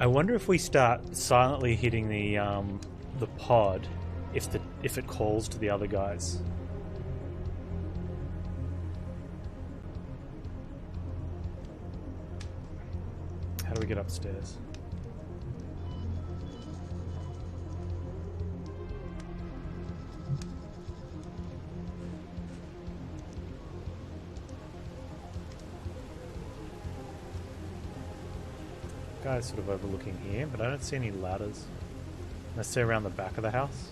I wonder if we start silently hitting the pod, if it calls to the other guys. How do we get upstairs? Guy's sort of overlooking here, but I don't see any ladders. Let's see around the back of the house.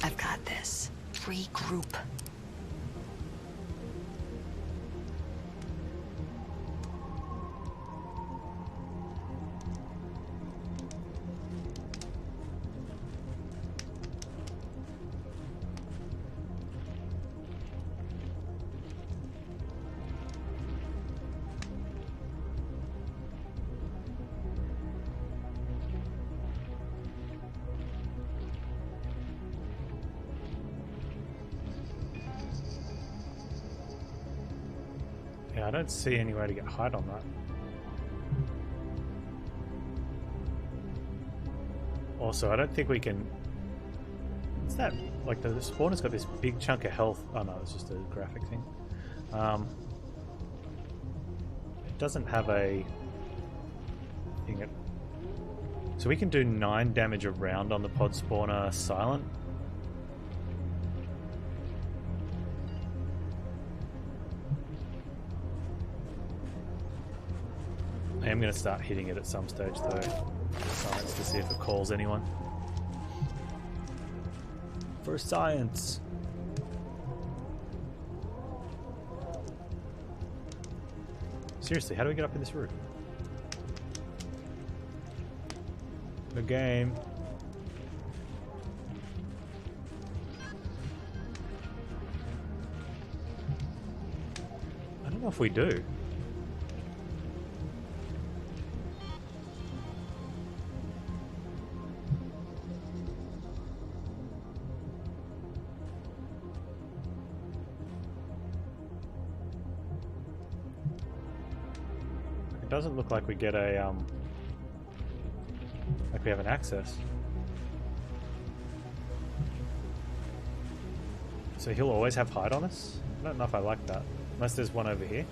I've got this. Regroup. Yeah, I don't see any way to get height on that. Also, I don't think we can... What's that? Like, the spawner's got this big chunk of health. Oh no, it's just a graphic thing. It doesn't have a thing. So we can do 9 damage a round on the pod spawner silent. I am going to start hitting it at some stage though, science, to see if it calls anyone. For science! Seriously, how do we get up in this roof? The game. I don't know if we do. Doesn't look like we get a like we have an access. So he'll always have hide on us? I don't know if I like that. Unless there's one over here.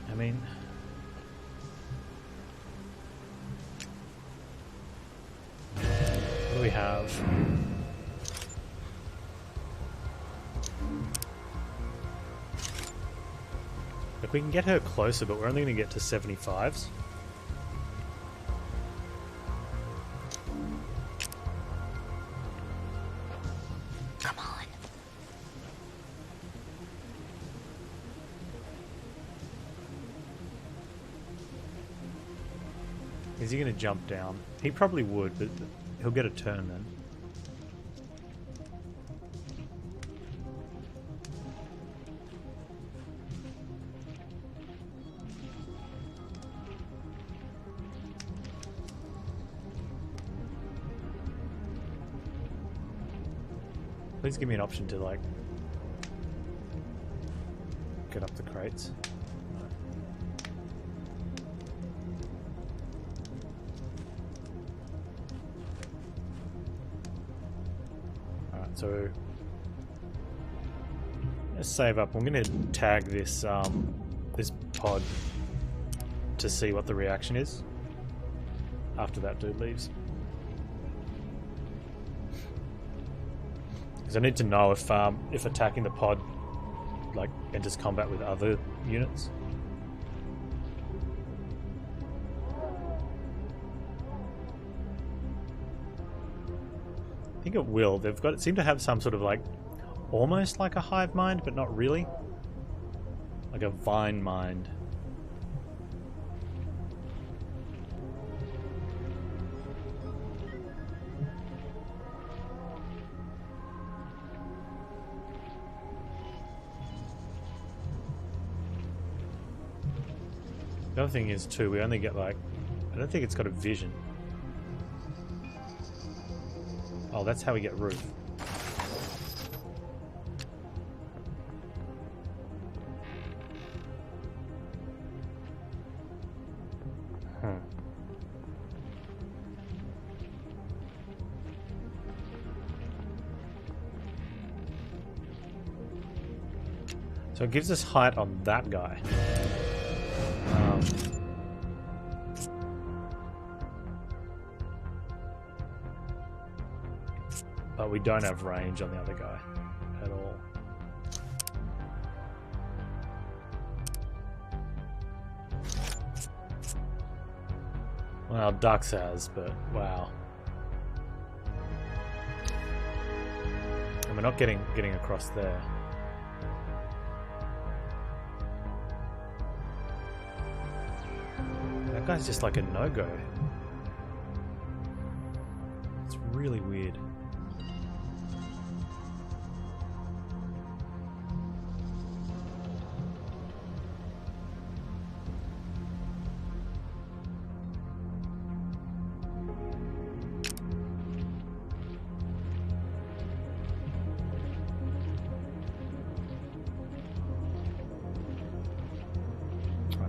I mean, what do we have? Look, we can get her closer, but we're only going to get to 75s. Come on. Is he going to jump down? He probably would, but he'll get a turn then. Please give me an option to, like, get up the crates. Alright, so let's save up. I'm going to tag this this pod to see what the reaction is after that dude leaves. Because I need to know if attacking the pod like enters combat with other units. I think it will. They've got, it seem to have some sort of like almost like a hive mind, but not really. Like a vine mind. The other thing is too, we only get like, I don't think it's got a vision. Oh, that's how we get roof. So it gives us height on that guy. But we don't have range on the other guy at all. Well, Dux has, but wow. And we're not getting across there. That guy's just like a no-go. It's really weird.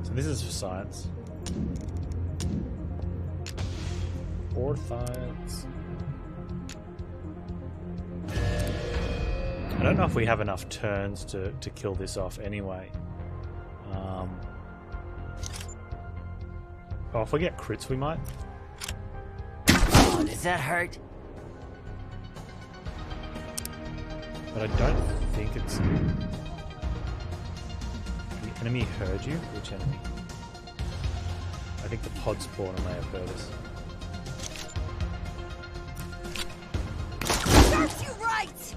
So this is for science. For science. I don't know if we have enough turns to kill this off anyway. Oh, if we get crits, we might. Oh, does that hurt? But I don't think it's... The enemy heard you? Which enemy? I think the pod spawner may have heard us. Serves you right!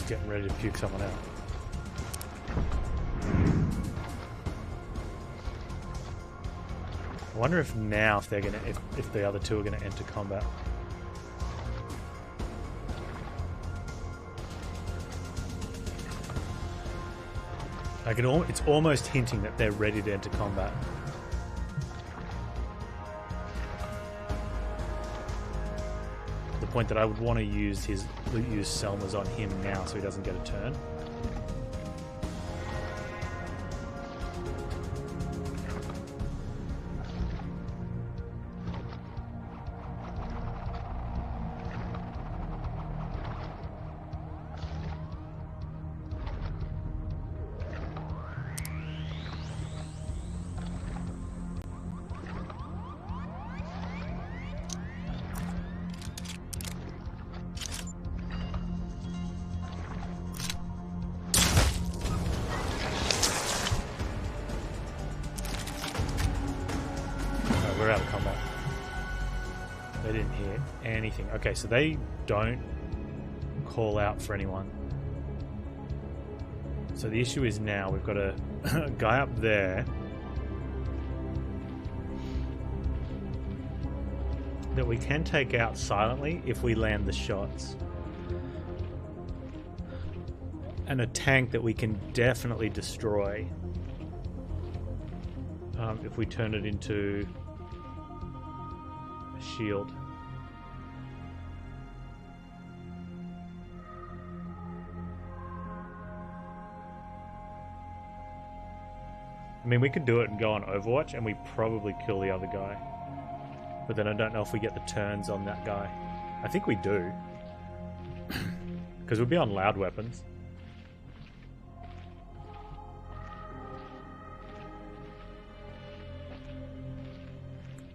Getting ready to puke someone out. I wonder if now if they're gonna if the other two are gonna enter combat. I can it's almost hinting that they're ready to enter combat. The point that I would want to use Selma's on him now so he doesn't get a turn. We're out of combat. They didn't hear anything. Okay, so they don't call out for anyone. So the issue is now we've got a guy up there that we can take out silently if we land the shots. And a tank that we can definitely destroy if we turn it into shield. I mean, we could do it and go on Overwatch and we probably kill the other guy. But then I don't know if we get the turns on that guy. I think we do. Because we'll be on loud weapons.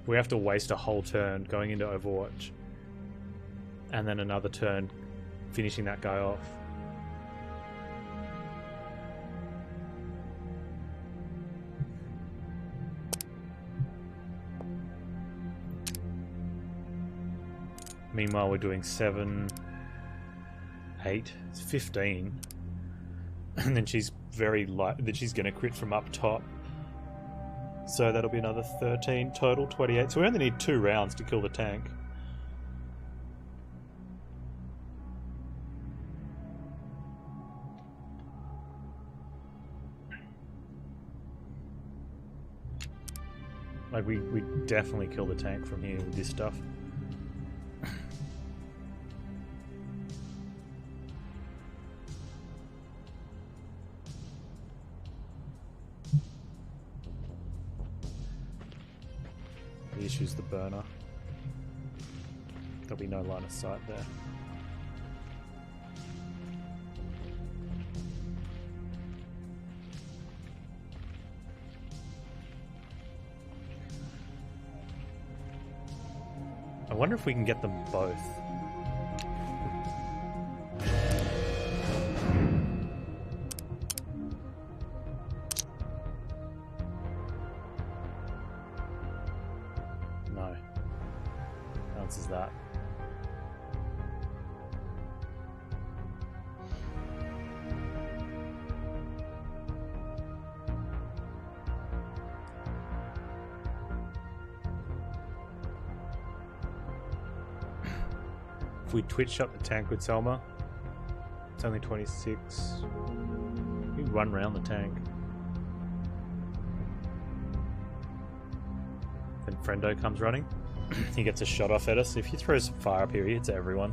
We have to waste a whole turn going into Overwatch. And then another turn finishing that guy off. Meanwhile, we're doing 7, 8, it's 15. And then she's very light, that she's going to crit from up top. So that'll be another 13 total, 28. So we only need 2 rounds to kill the tank. Like, we definitely kill the tank from here with this stuff. The issue's the burner. There'll be no line of sight there. I wonder if we can get them both. No. Answers that. If we twitch shot the tank with Selma, it's only 26. We run around the tank. Then Friendo comes running. He gets a shot off at us. If you throw some fire up here, he hits everyone.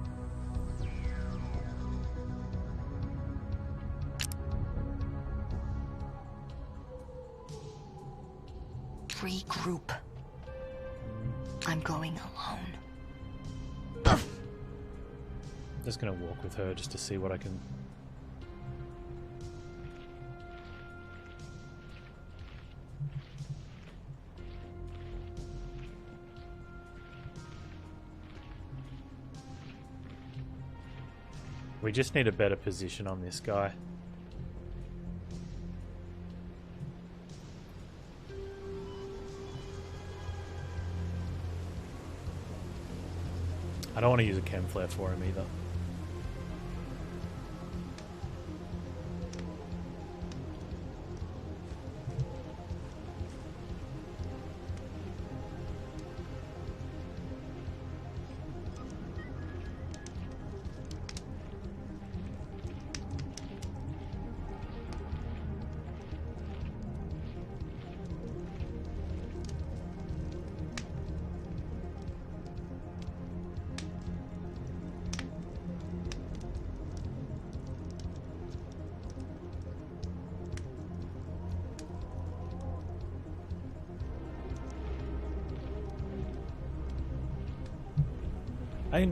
Regroup. I'm going alone. Just gonna walk with her just to see what I can. We just need a better position on this guy. I don't want to use a chem flare for him either.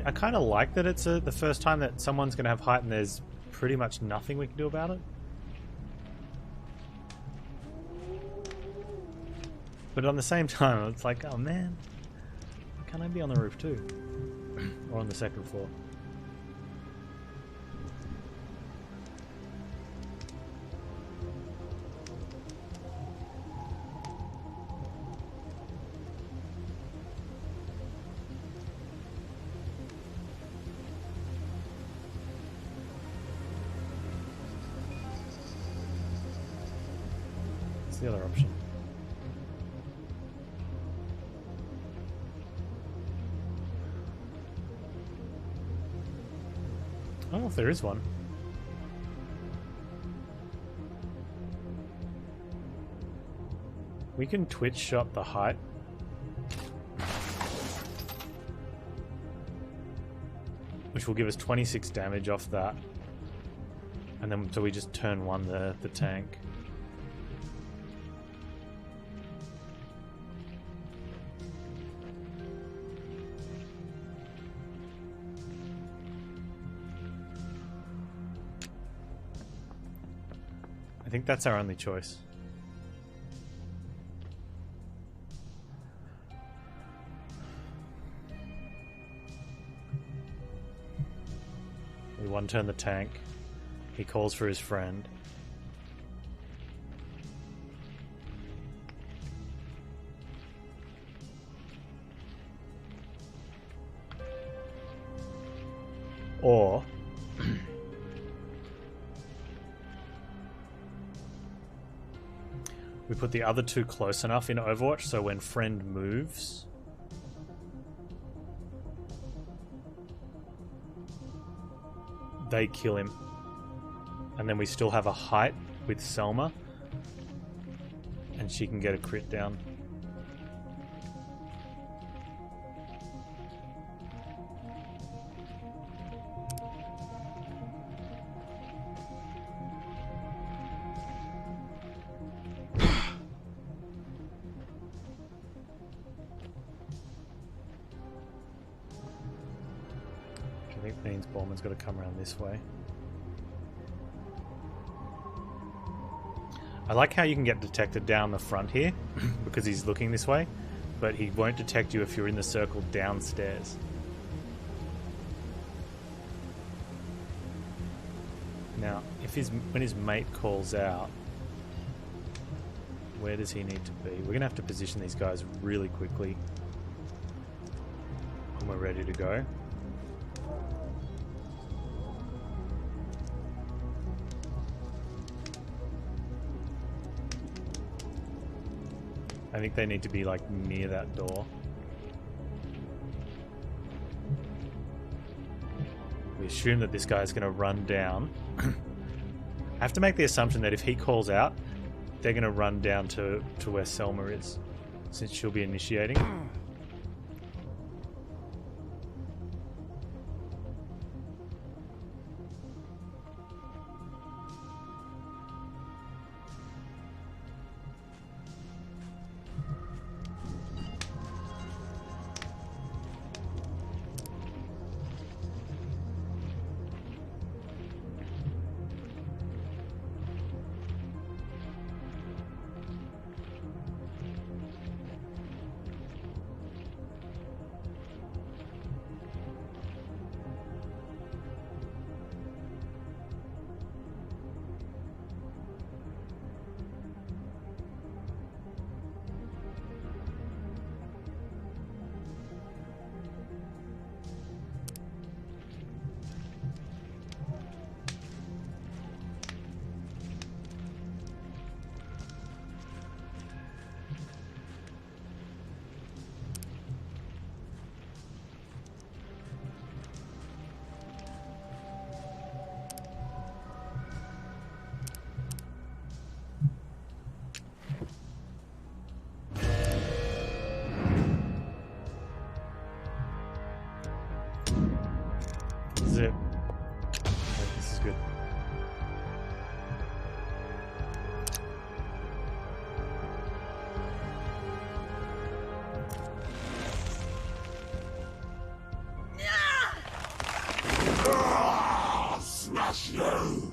I kind of like that it's the first time that someone's going to have height and there's pretty much nothing we can do about it. But on the same time, it's like, oh man, can I be on the roof too? Or on the second floor? The other option. I don't know if there is one. We can twitch shot the height. Which will give us 26 damage off that. And then so we just turn one the tank. I think that's our only choice. We one turn the tank. He calls for his friend. Or we put the other two close enough in Overwatch so when friend moves, they kill him. And then we still have a height with Selma, and she can get a crit down. I think means Ballman's got to come around this way. I like how you can get detected down the front here because he's looking this way, but he won't detect you if you're in the circle downstairs. Now, if when his mate calls out, where does he need to be? We're going to have to position these guys really quickly when we're ready to go. I think they need to be like near that door. We assume that this guy's going to run down. I have to make the assumption that if he calls out, they're going to run down to where Selma is, since she'll be initiating. Zip. Okay, this is good. Smash you!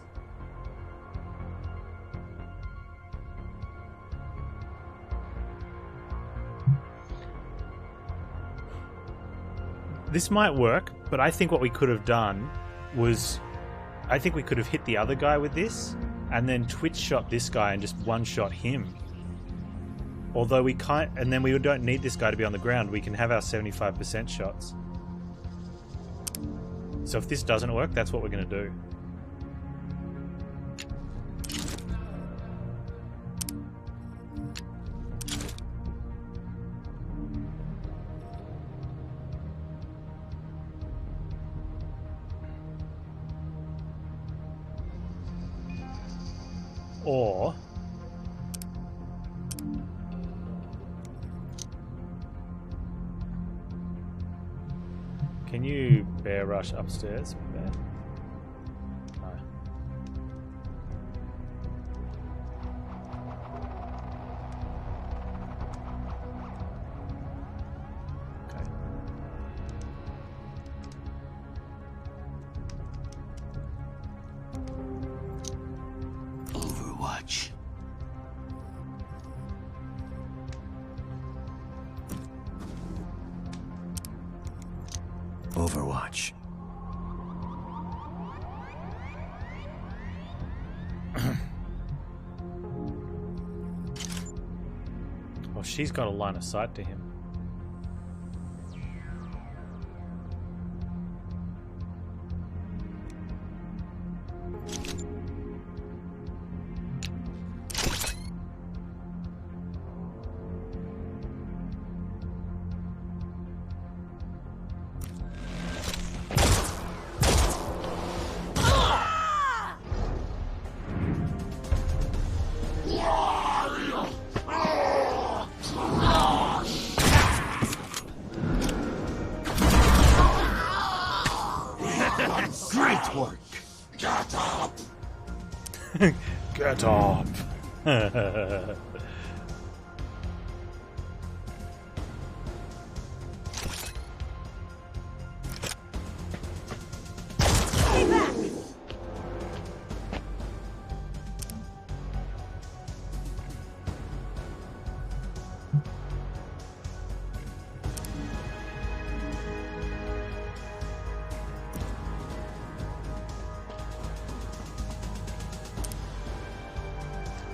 This might work, but I think what we could have done was, I think we could have hit the other guy with this and then twitch shot this guy and just one shot him. Although we can't, and then we don't need this guy to be on the ground. We can have our 75% shots. So if this doesn't work, that's what we're going to do. Or can you bear rush upstairs? Bear? No. Okay. Overwatch. Overwatch. Well, she's got a line of sight to him. Great work! Get up! Get up!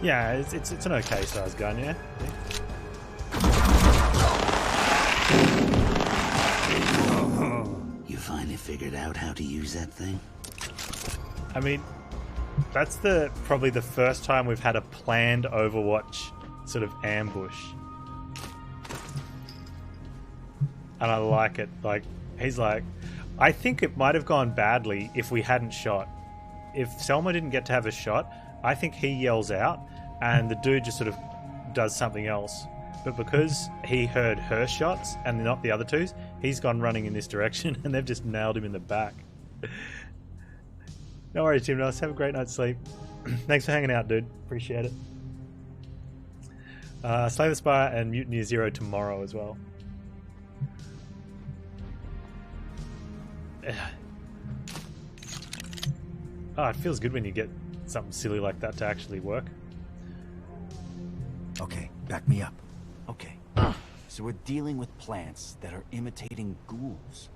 Yeah, it's an okay sized gun, yeah. You finally figured out how to use that thing? I mean, that's probably the first time we've had a planned Overwatch sort of ambush. And I like it. Like, he's like, I think it might have gone badly if we hadn't shot. If Selma didn't get to have a shot, I think he yells out and the dude just sort of does something else. But because he heard her shots and not the other two's, he's gone running in this direction and they've just nailed him in the back. No worries, Tim Norris. Have a great night's sleep. Thanks for hanging out, dude. Appreciate it. Slay the Spire and Mutant Year Zero tomorrow as well. Oh, it feels good when you get something silly like that to actually work. Okay, back me up. Okay. So we're dealing with plants that are imitating ghouls.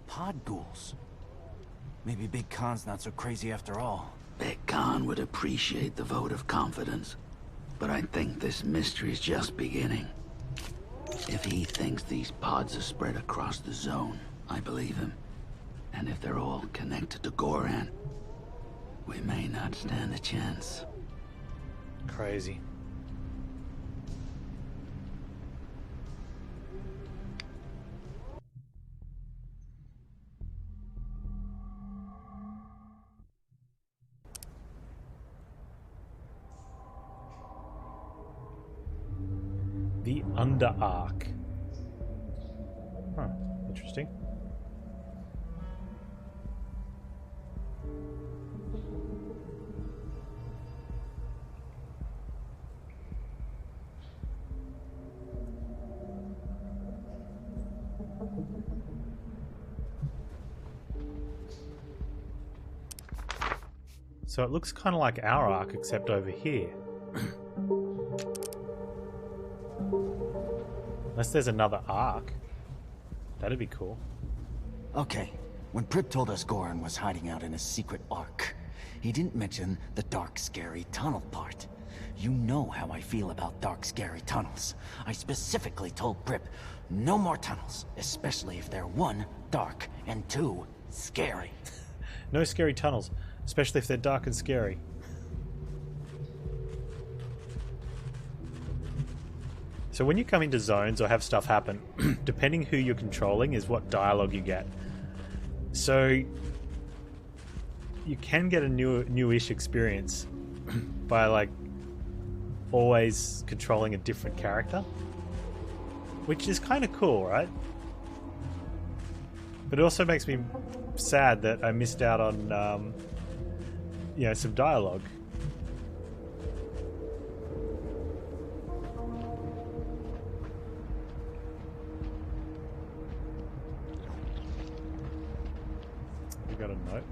Pod ghouls. Maybe Big Khan's not so crazy after all. Big Khan would appreciate the vote of confidence, but I think this mystery's just beginning. If he thinks these pods are spread across the zone, I believe him. And if they're all connected to Goran, we may not stand a chance. Crazy. The Underark. Huh, interesting. So it looks kind of like our arc, except over here. Unless there's another arc. That'd be cool. Okay, when Prip told us Goran was hiding out in a secret ark, he didn't mention the dark, scary tunnel part. You know how I feel about dark, scary tunnels. I specifically told Prip, no more tunnels, especially if they're 1, dark, and 2, scary. No scary tunnels, especially if they're dark and scary. So when you come into zones or have stuff happen, depending who you're controlling is what dialogue you get. So you can get a newish experience by like always controlling a different character, which is kind of cool, right? But it also makes me sad that I missed out on you know, some dialogue. We got a note.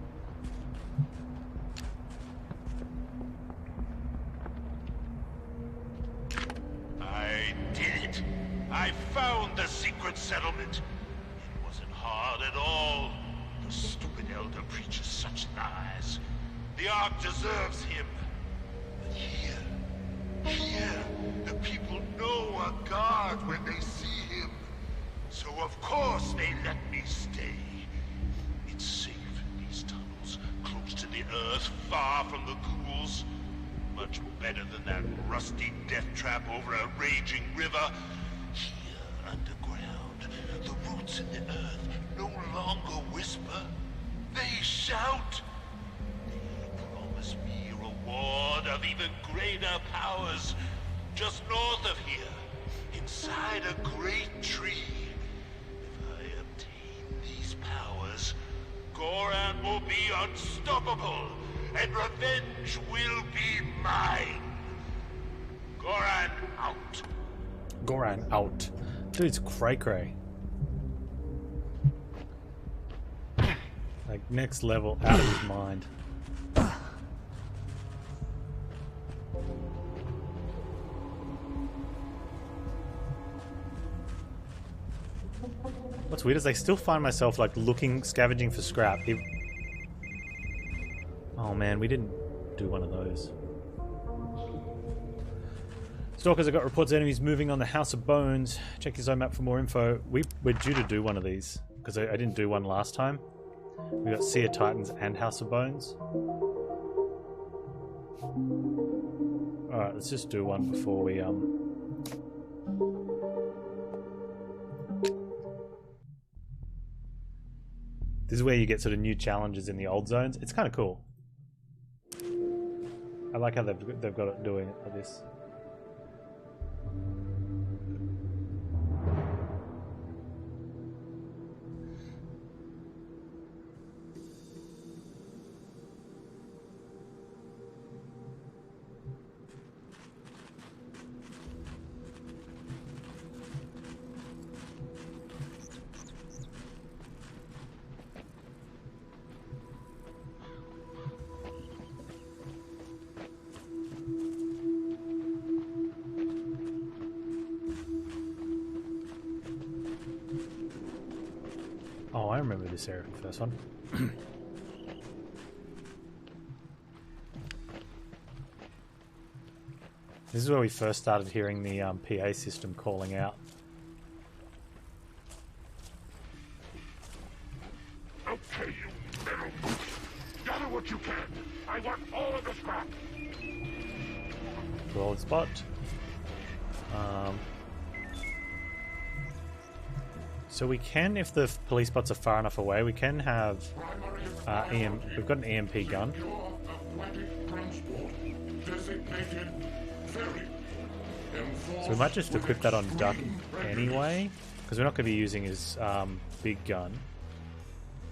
I did it. I found the secret settlement. It wasn't hard at all. The stupid elder preaches such lies. The Ark deserves him. But here, the people know a god when they see him. So of course they let me stay. It's safe in these tunnels, close to the earth, far from the ghouls. Much better than that rusty death trap over a raging river. Here, underground, the roots in the earth no longer whisper. They shout. They promise me a reward of even greater powers. Just north of here, inside a great tree. If I obtain these powers, Goran will be unstoppable, and revenge will be mine. Goran out. Goran out. Dude's cray-cray. Like, next level, out of his mind. What's weird is I still find myself, like, scavenging for scrap. Oh man, we didn't do one of those. Stalkers, I got reports of enemies moving on the House of Bones. Check your zone map for more info. We're due to do one of these, because I didn't do one last time. We got Sea of Titans and House of Bones. Alright, let's just do one before we This is where you get sort of new challenges in the old zones. It's kind of cool. I like how they've got it doing it like this. Oh, I remember this area from the first one. This is where we first started hearing the PA system calling out. Okay, you metal boots. Gather what you can. I want all of the scrap. Broad spot. So we can, if the police spots are far enough away, we can have we've got an EMP gun. So we might just equip that on Duck anyway, because we're not going to be using his big gun.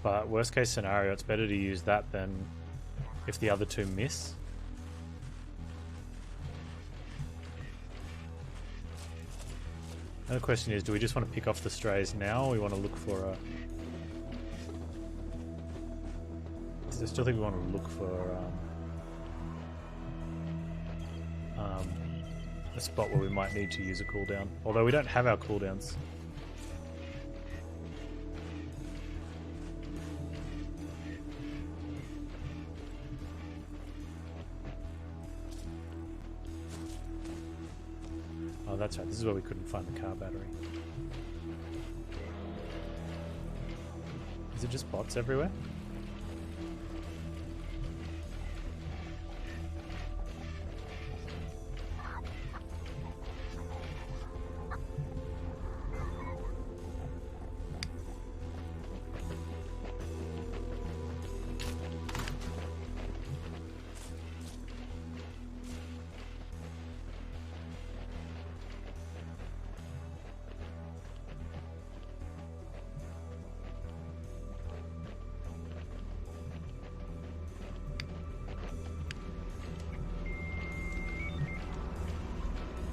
But worst case scenario, it's better to use that than if the other two miss. Another question is, do we just want to pick off the strays now, or we want to look for a... I still think we want to look for a spot where we might need to use a cooldown. Although we don't have our cooldowns. Oh, that's right. This is where we couldn't find the car battery. Is it just bots everywhere?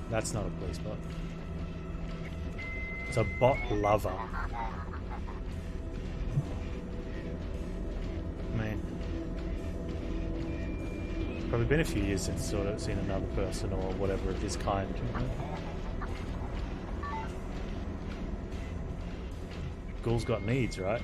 That's not a police bot. It's a bot lover. Man. It's probably been a few years since sort of seen another person or whatever of this kind. Ghoul's got needs, right?